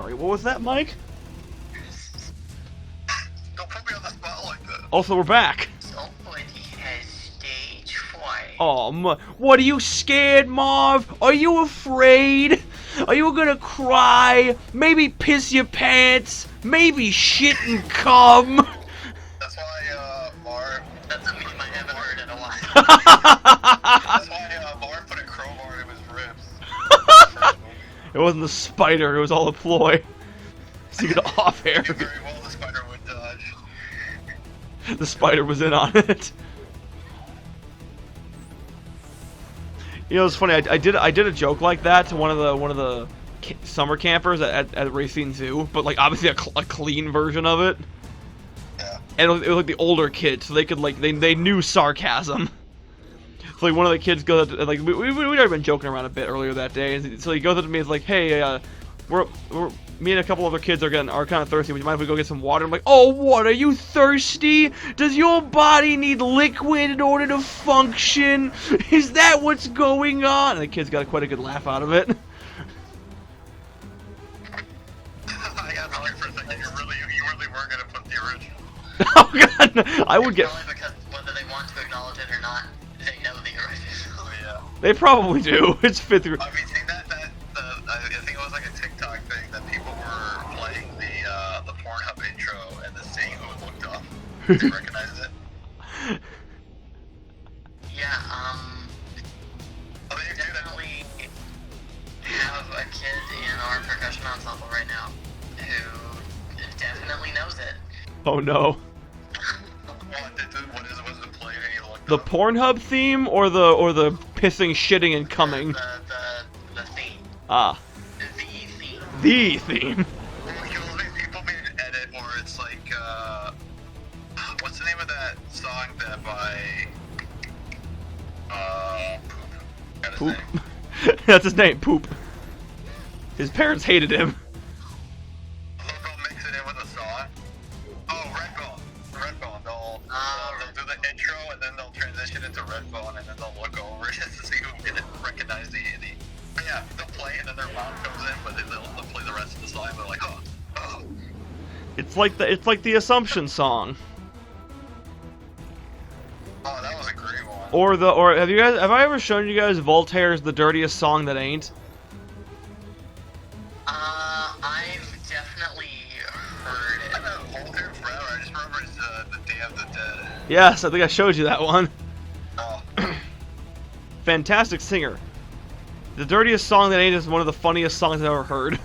sorry. What was that, Mike? Don't put me on the spot like that. Also, we're back. Somebody has stage fright. Oh, what are you scared, Marv? Are you afraid? Are you gonna cry? Maybe piss your pants? Maybe shit and cum? That's why, Marv... That's a meme I haven't heard in a while. That's why, Marv put a crowbar in his ribs. It wasn't the spider, it was all a ploy. So you get off air. Very well the spider would dodge. The spider was in on it. You know, it's funny. I did a joke like that to one of the summer campers at Racine Zoo, but like obviously a clean version of it. Yeah. And it was like the older kids, so they could like they knew sarcasm. So like one of the kids goes up to, like we'd already been joking around a bit earlier that day, and so he goes up to me and is like, "Hey, we're me and a couple other kids are kind of thirsty. Would you mind if we go get some water?" I'm like, "Oh, what? Are you thirsty? Does your body need liquid in order to function? Is that what's going on?" And the kids got quite a good laugh out of it. I thought for a second you really were gonna put the original. Oh god, no, I would get. Probably because whether they want to acknowledge it or not, they know the original. Oh yeah. They probably do. It's fifth. I mean, see I think it was like a TikTok thing that people were playing the Pornhub intro and then seeing who it looked up to recognize it. Yeah, Oh, they do that. definitely have a kid in our percussion ensemble right now who definitely knows it. Oh no. What was it playing and he looked The up? Pornhub theme or the pissing, shitting, and coming? The theme. Ah, The theme. the theme. People made an edit where it's like, what's the name of that song that by, Poop. That's his name, Poop. His parents hated him. They'll mix it in with a song. Oh, Redbone. They'll do the intro and then they'll transition into Redbone and then they'll look over it just to see who can recognize the. But yeah, they'll play and then their mouth comes in, but then they'll play the rest of the song. And they're like, oh. It's like the Assumption song. Oh, that was a great one. Or have I ever shown you guys Voltaire's "The Dirtiest Song That Ain't"? I've definitely heard I it. know Voltaire forever. I just remember it's the Day of the Dead. Yes, I think I showed you that one. Oh. Fantastic singer. "The Dirtiest Song That Ain't" is one of the funniest songs I've ever heard. Is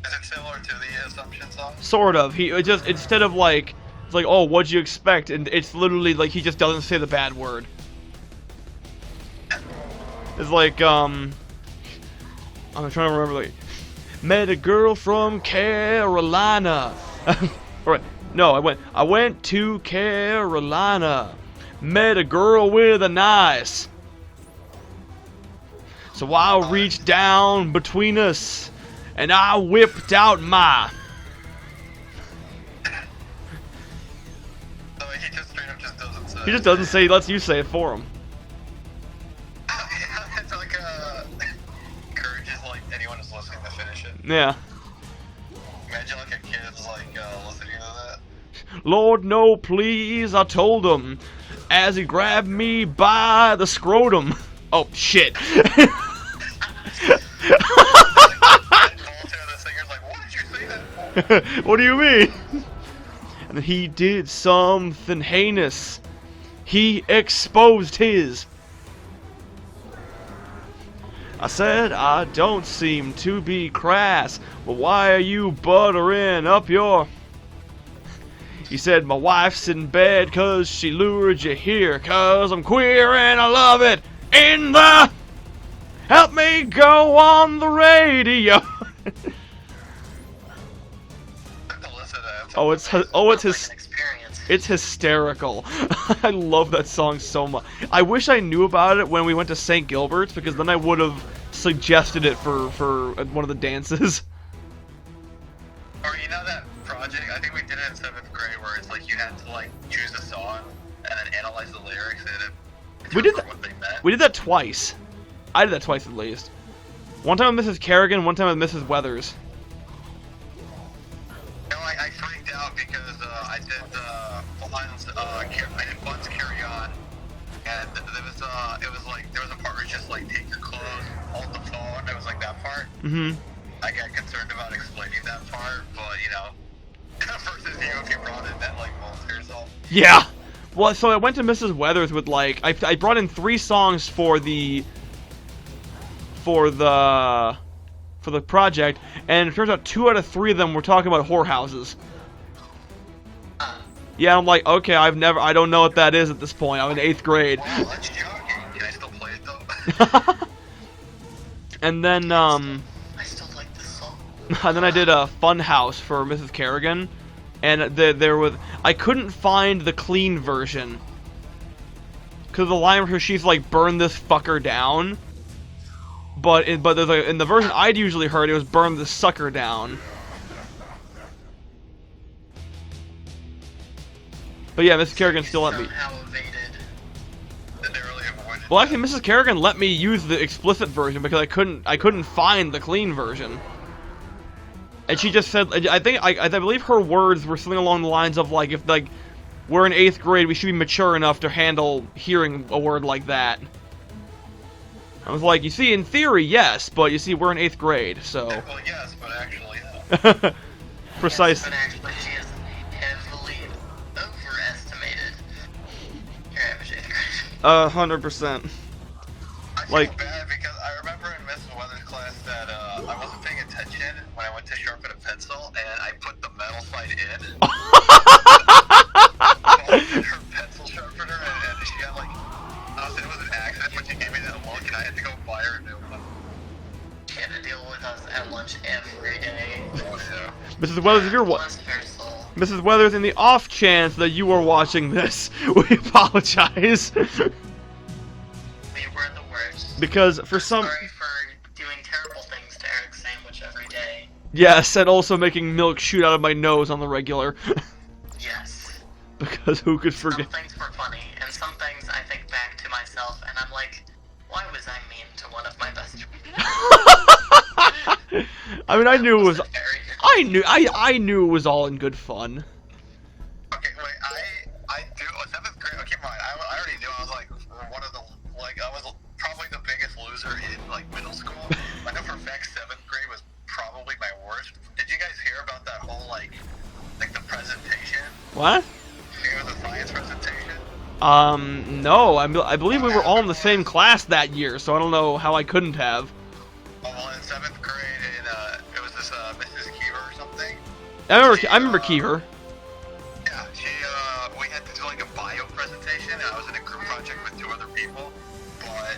it similar to the Assumption song? Sort of. Instead of like, it's like, "Oh, what'd you expect?" and it's literally like he just doesn't say the bad word. It's like, I'm trying to remember, like, met a girl from Carolina. Alright, no, I went to Carolina. Met a girl with a nice. So I reached down between us, and I whipped out my. So he just straight up just doesn't say. He just doesn't say, he lets you say it for him. It's like encourages like anyone who's listening to finish it. Yeah. Imagine like a kid's like listening to that. Lord, no, please, I told him, as he grabbed me by the scrotum. Oh, shit. Voltaire the singer's like, what did you say that for? What do you mean? And he did something heinous. He exposed his. I said, I don't seem to be crass, but why are you buttering up your... He said, my wife's in bed 'cause she lured you here, 'cause I'm queer and I love it in the... Help me go on the radio. It's hysterical. I love that song so much. I wish I knew about it when we went to St. Gilbert's, because then I would have suggested it for one of the dances. Or you know that project? I think we did it in 7th grade, where it's like you had to like choose a song and then analyze the lyrics and We did that. what they meant. We did that twice. I did that twice at least. One time with Mrs. Kerrigan, one time with Mrs. Weathers. because I did Buns Carry On, and it was like there was a part where it's just like take your clothes, hold the phone. It was like that part. Mm-hmm. I got concerned about explaining that part, but you know, versus you if you brought in that like most yourself. Yeah. Well, so I went to Mrs. Weathers with like I brought in 3 songs for the project, and it turns out 2 out of 3 of them were talking about whorehouses. Yeah, I'm like, okay, I don't know what that is at this point. I'm in 8th grade. Wow, that's shocking. Can I still play it though? And then I still like this song. and then I did a Fun House for Mrs. Kerrigan, and there was I couldn't find the clean version because the line where she's like, "Burn this fucker down," but there's like, in the version I'd usually heard, it was "Burn this sucker down." But yeah, Mrs. Kerrigan still let me. Somehow evaded. Did they really avoid it? Well, actually, Mrs. Kerrigan let me use the explicit version because I couldn't find the clean version. And she just said, I believe her words were something along the lines of like, if like we're in 8th grade, we should be mature enough to handle hearing a word like that. I was like, you see, in theory, yes, but you see, we're in 8th grade, so. Well, yes, but actually, no. Precise. Yes, but actually, she is heavily overestimated your average 8th grade. 100%. I feel Like- bad because I remember in Miss Weather's class that I wasn't paying attention when I went to sharpen a pencil, and I put the metal side in. Her pencil sharpener, and she got like, it was an accident, but she gave me that look, and I had to go buy her a new one. She had to deal with us at lunch every day. Oh, yeah. Mrs. Weathers, if you're Bless her soul. Mrs. Weathers, in the off chance that you are watching this, we apologize. We were the worst. Because for some... Sorry for doing terrible things to Eric's sandwich every day. Yes, and also making milk shoot out of my nose on the regular. Yes. Because who could forget... Some things were funny, and some things I think back to myself, and I'm like, why was I mean to one of my best friends? I mean, I knew it was... Very- I knew it was all in good fun. Okay, wait, I do, 7th grade, okay, keep in mind, I already knew I was like, one of the, like, I was probably the biggest loser in, like, middle school. I know for a fact 7th grade was probably my worst. Did you guys hear about that whole, like the presentation? What? Did you hear the science presentation? No, I believe we were all in the same class that year, so I don't know how I couldn't have. Oh, well, in 7th grade, it was this, Mrs. Keever or something. I remember Keever. Yeah, we had to do like a bio presentation, and I was in a group project with 2 other people, but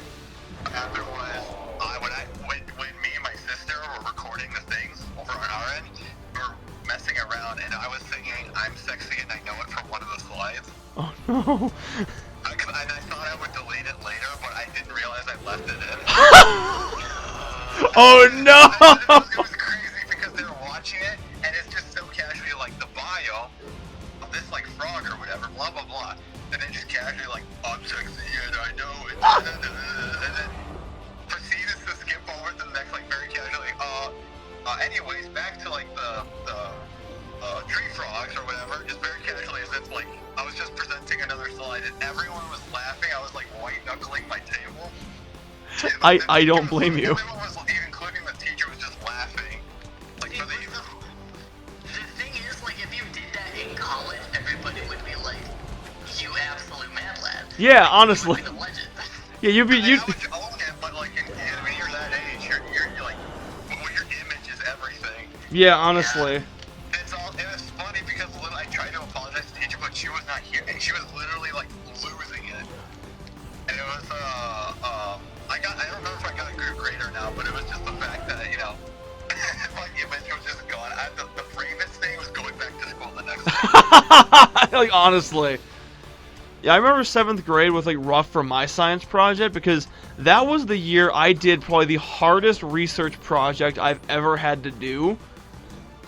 after when me and my sister were recording the things over on our end, we were messing around, and I was singing "I'm Sexy and I Know It" from one of the slides. Oh no. And I thought I would delete it later, but I didn't realize I left it in. Oh no! It was crazy because they were watching it, and it's just so casually like the bio of this like frog or whatever, blah blah blah, and then just casually like, "I'm sexy and I know it," and then proceeds to skip over to the next like very casually. Anyways, back to like the tree frogs or whatever, just very casually as if like I was just presenting another slide, and everyone was laughing. I was like white knuckling my table. I don't blame you. Everyone was, including the teacher, was just laughing. Like for the. The thing is, like, if you did that in college, everybody would be like, you absolute mad lad. Yeah, You honestly. would be the legend. Yeah, you. I would own it, but like, when you're that age, you're like, well, your image is everything. Yeah, honestly. It was funny because I tried to apologize to the teacher, but she was not here, and she was literally like losing it. And it was I don't remember if I got a good grade or not, but it was just the fact that my image was just gone. The bravest thing was going back to school the next day. Like, honestly. Yeah, I remember 7th grade was like rough for my science project because that was the year I did probably the hardest research project I've ever had to do.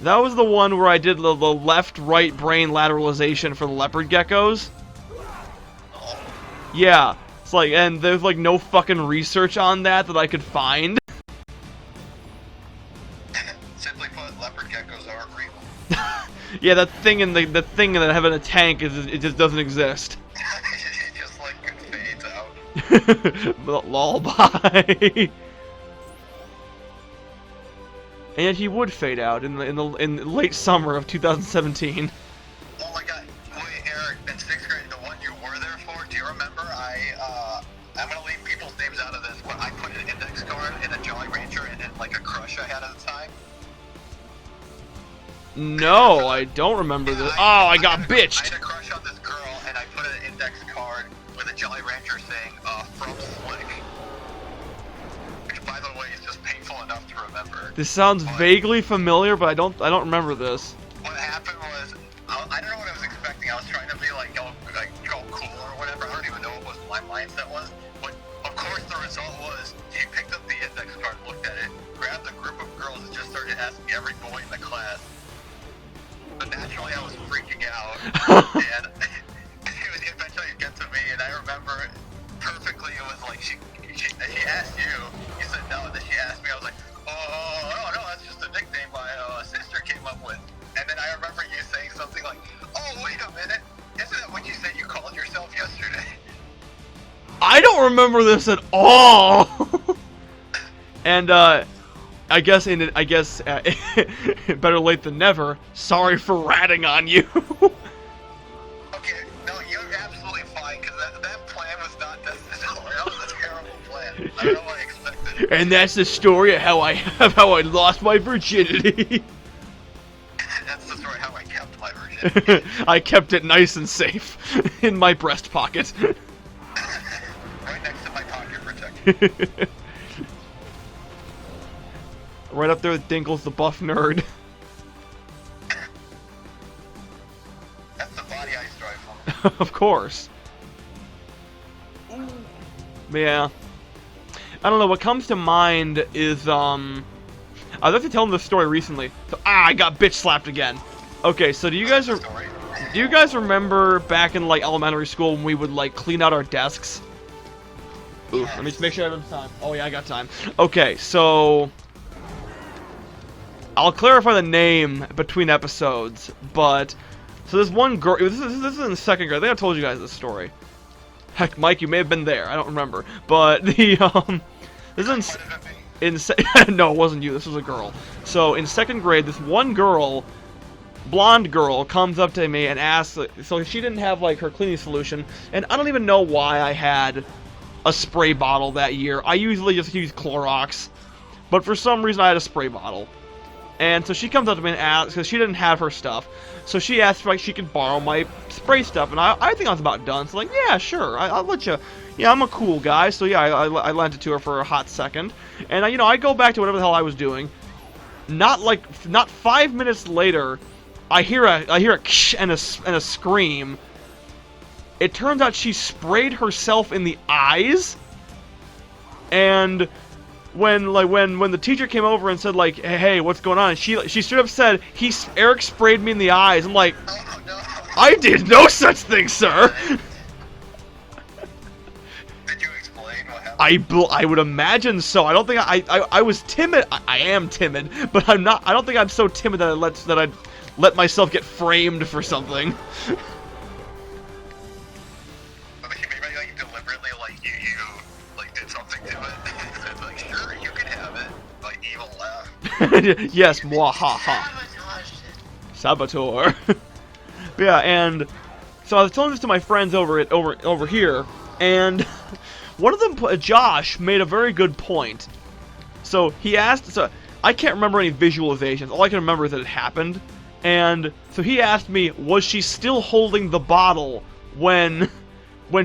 That was the one where I did the left-right brain lateralization for the leopard geckos. Yeah, it's like, and there's like no fucking research on that I could find. So Simply put, leopard geckos aren't real. Yeah, that thing in the thing that have in a tank it just doesn't exist. It just like fades out. Lol, bye. And yet he would fade out in the late summer of 2017. Oh my god, wait, Eric, in 6th grade, the one you were there for, do you remember? I'm gonna leave people's names out of this, but I put an index card in a Jolly Rancher and like a crush I had at the time. No, I don't remember this. Oh, I got bitched. I had a crush on this girl, and I put an index card with a Jolly Rancher saying, from Slick. Which, by the way, is just painful enough to remember. This sounds vaguely familiar, but I don't remember this. What happened was, I don't know what I was expecting. I was trying to be like cool or whatever. I don't even know what my mindset was. But of course, the result was she picked up the index card, looked at it, grabbed a group of girls, and just started asking every boy in the class. But naturally, I was freaking out, and it would eventually get to me. And I remember perfectly. It was like she asked you, you said no, and then she asked me. I was like, oh no, that's just a nickname my sister came up with. And then I remember you saying something like, oh wait a minute, isn't that what you said you called yourself yesterday? I don't remember this at all. And I guess better late than never. Sorry for ratting on you. Okay, no, you're absolutely fine, because that plan was not necessary. That was a terrible plan. I don't know what I expected. And that's the story of how I lost my virginity. That's the story how I kept my virginity. I kept it nice and safe in my breast pocket. Right next to my pocket protector. Right up there with Dinkles the buff nerd. That's the body I strive for. Of course. Yeah. I don't know, what comes to mind is, I was actually telling this story recently. So, I got bitch slapped again. Okay, so do you guys remember back in, like, elementary school when we would, like, clean out our desks? Ooh, let me just make sure I have time. Oh, yeah, I got time. Okay, so I'll clarify the name between episodes, but so this one girl, this is in the 2nd grade. I think I told you guys this story. Heck, Mike, you may have been there. I don't remember, but the this is no, it wasn't you. This was a girl. So in 2nd grade, this one girl, blonde girl, comes up to me and asks. So she didn't have like her cleaning solution, and I don't even know why I had a spray bottle that year. I usually just use Clorox, but for some reason I had a spray bottle. And so she comes up to me and asks, because she didn't have her stuff, so she asked if like, she could borrow my spray stuff, and I think I was about done, so like, yeah, sure, I'll let you, yeah, I'm a cool guy, so yeah, I lent it to her for a hot second, and I go back to whatever the hell I was doing. Not 5 minutes later, I hear a ksh and a scream. It turns out she sprayed herself in the eyes, and when the teacher came over and said like, hey, what's going on? She straight up said, Eric sprayed me in the eyes. I'm like, Oh, no. I did no such thing, sir. Did you explain what happened? I would imagine so. I don't think I was timid. I am timid, but I'm not. I don't think I'm so timid that I'd let myself get framed for something. Maybe like deliberately like you like did something to it. It's like, sure, you can have it. Like evil laugh. Yes, mwahaha. Saboteur. Yeah, and so I was telling this to my friends over here, and one of them, Josh, made a very good point. So he asked, so I can't remember any visualizations. All I can remember is that it happened, and so he asked me, was she still holding the bottle when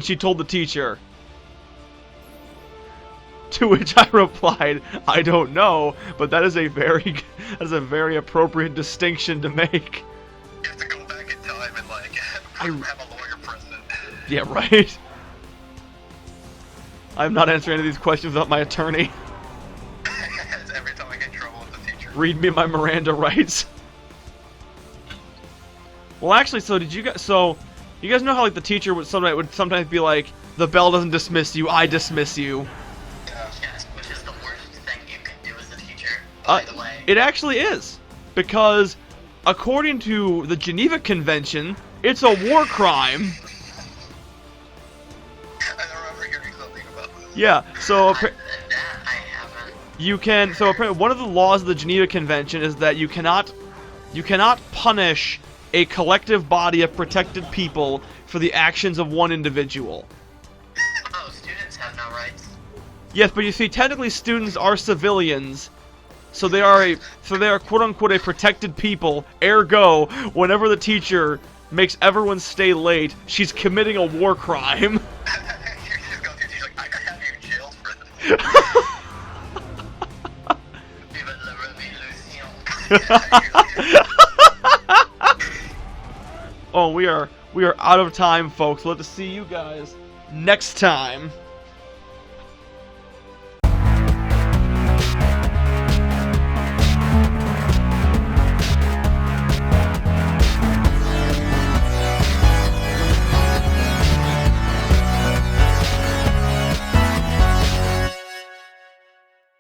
she told the teacher? To which I replied, I don't know, but that is a very appropriate distinction to make. You have to go back in time and like have a lawyer present. Yeah, right. I'm not answering any of these questions without my attorney. Every time I get in trouble with the teacher. Read me my Miranda rights. Well, actually, so you guys know how like the teacher would sometimes be like, the bell doesn't dismiss you, I dismiss you. Yes, which is the worst thing you can do as a teacher, by the way. It actually is. because according to the Geneva Convention, it's a war crime. I don't remember hearing something about this. Yeah, so That I haven't. you can. So apparently, one of the laws of the Geneva Convention is that you cannot punish a collective body of protected people for the actions of one individual. Oh, students have no rights. Yes, but you see, technically, students are civilians, so they are quote unquote a protected people. Ergo, whenever the teacher makes everyone stay late, she's committing a war crime. You just go through, she's like, I gotta have you in jail for this. Vive la revolution. Oh, we are out of time, folks. We'll have to see you guys next time.